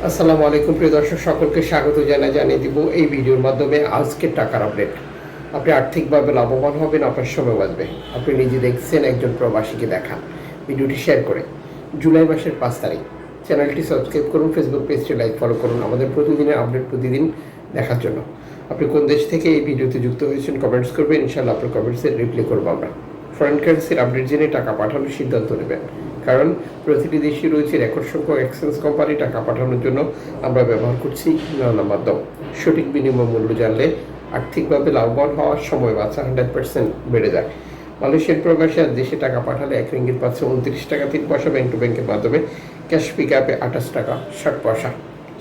আসসালামু আলাইকুম প্রিয় দর্শক, সকলকে স্বাগত জানিয়ে দিব এই ভিডিওর মাধ্যমে আজকের টাকার আপডেট। আপনি আর্থিকভাবে লাভবান হবেন, আপনার সময় বাঁচবে। আপনি নিজে দেখছেন, একজন প্রবাসীকে দেখান। ভিডিওটি শেয়ার করে জুলাই মাসের 5 তারিখ চ্যানেলটি সাবস্ক্রাইব করুন, ফেসবুক পেজটি লাইক ফলো করুন আমাদের প্রতিদিনের আপডেট প্রতিদিন দেখার জন্য। আপনি কোন দেশ থেকে এই ভিডিওতে যুক্ত হয়েছেন কমেন্টস করবেন, ইনশাআল্লাহ আপনার কমেন্টসের রিপ্লাই করবো আমরা। ফরেন কারেন্সির আপডেট জেনে টাকা পাঠানোর সিদ্ধান্ত নেবেন, কারণ প্রতিটি দেশই রয়েছে রেকর্ড সংখ্যক এক্সচেঞ্জ কোম্পানি। টাকা পাঠানোর জন্য আমরা ব্যবহার করছি নানা মাধ্যম। সঠিক বিনিময় মূল্য জানলে আর্থিকভাবে লাভবান হওয়ার সময় বাঁচা 100% বেড়ে যায়। মালয়েশিয়ার প্রবাসী আজ দেশে টাকা পাঠালে 1 রিঙ্গিত পাচ্ছে 29 টাকা 3 পয়সা ব্যাংক টু ব্যাংকের মাধ্যমে। ক্যাশ পিক আপে 28 টাকা 60 পয়সা।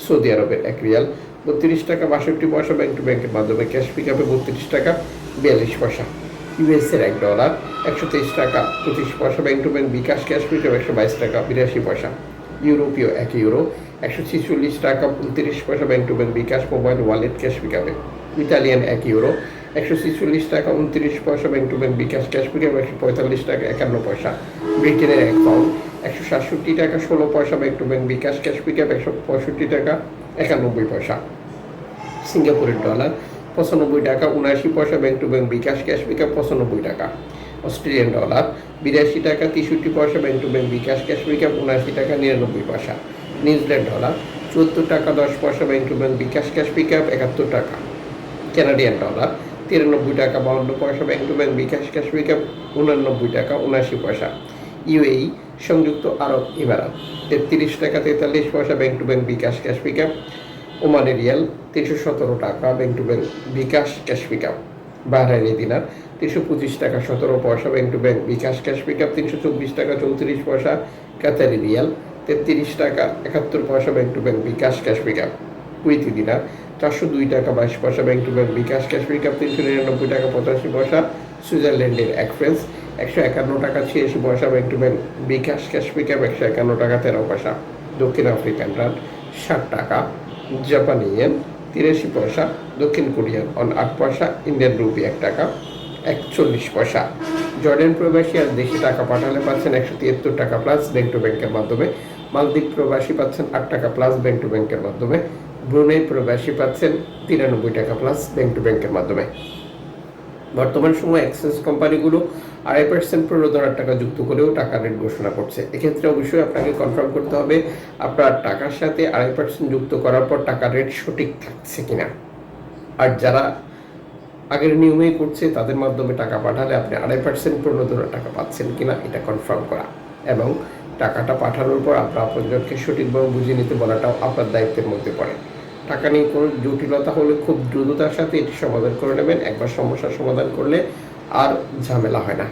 সৌদি আরবের 1 রিয়াল 32 টাকা 62 পয়সা ব্যাংক টু ব্যাংকের মাধ্যমে। ক্যাশ পিক আপে 32 টাকা 42 পয়সা। ইউএসের $1 123 টাকা 25 পয়সা bank to bank bKash. Cash pick up 122 টাকা 82 পয়সা। ইউরোপীয় 1 ইউরো 146 টাকা 29 পয়সা bank to bank bKash mobile wallet cash pick আপে। ইতালিয়ান 1 ইউরো 146 টাকা 29 পয়সা bank to bank bKash. Cash pick up 145 টাকা 51 পয়সা। ব্রিটেনের 1 পাউন্ড 167 টাকা 16 পয়সা bank to bank bKash. Cash pick up 165 টাকা 91 পয়সা। সিঙ্গাপুরের ডলার 95 টাকা 79 পয়সা bank to bank bKash. Cash pick up 95 টাকা। অস্ট্রেলিয়ান ডলার 82 টাকা 63 পয়সা bank to bank bKash. Cash pick up 79 টাকা 99 পয়সা। নিউজিল্যান্ড ডলার 74 টাকা 10 পয়সা bank to bank bKash. Cash pick up 71 টাকা। কানাডিয়ান ডলার 93 টাকা 52 পয়সা bank to bank bKash. Cash pick up 89 টাকা 79 পয়সা। ইউএই সংযুক্ত আরব ইমারাত 33 টাকা 43 পয়সা bank to bank bKash. Cash pick up. ওমানের রিয়াল 317 টাকা bank to bank bKash. Cash pick up. বাহরাইনি দিনার 325 টাকা 17 পয়সা bank to bank bKash. Cash pick up 324 টাকা 34 পয়সা। কাতারি রিয়াল 33 টাকা 71 পয়সা bank to bank bKash. Cash pick up. Kuwaiti dinar 402 টাকা 22 পয়সা bank to bank bKash. Cash pick up 399 টাকা 85 পয়সা। সুইজারল্যান্ডের 1 ফ্রান্স 151 টাকা 86 পয়সা bank to bank bKash. Cash pick up 151 টাকা 13 পয়সা। দক্ষিণ আফ্রিকান রান 60 টাকা। জাপানি ইয়েন 83 পয়সা। দক্ষিণ কোরিয়ান অন 8 পয়সা। ইন্ডিয়ান রুপি 1 টাকা 41 পয়সা। জর্ডান প্রবাসী আজ দেশে টাকা পাঠালে পাচ্ছেন 173 টাকা প্লাস ব্যাংক টু ব্যাংকের মাধ্যমে। মালদ্বীপ প্রবাসী পাচ্ছেন 8 টাকা প্লাস ব্যাংক টু ব্যাংকের মাধ্যমে। ব্রুনেই প্রবাসী পাচ্ছেন 93 টাকা প্লাস ব্যাংক টু ব্যাংকের মাধ্যমে। বর্তমান সময়ে এক্সচেঞ্জ কোম্পানিগুলো 2.5% প্রণোদনার টাকা যুক্ত করেও টাকা রেট ঘোষণা করছে। এক্ষেত্রে অবশ্যই আপনাকে কনফার্ম করতে হবে আপনার টাকার সাথে 2.5% যুক্ত করার পর টাকার রেট সঠিক থাকছে কিনা। আর যারা আগের নিয়মেই করছে তাদের মাধ্যমে টাকা পাঠালে আপনি 2.5% প্রণোদনার টাকা পাচ্ছেন কিনা এটা কনফার্ম করা, এবং টাকাটা পাঠানোর পর আপনার আপনজনকে সঠিকভাবে বুঝিয়ে নিতে বলাটাও আপনার দায়িত্বের মধ্যে পড়ে। টাকা নিয়ে কোনো জটিলতা হলে খুব দ্রুততার সাথে এটি সমাধান করে নেবেন। একবার সমস্যার সমাধান করলে আর ঝামেলা হয় না।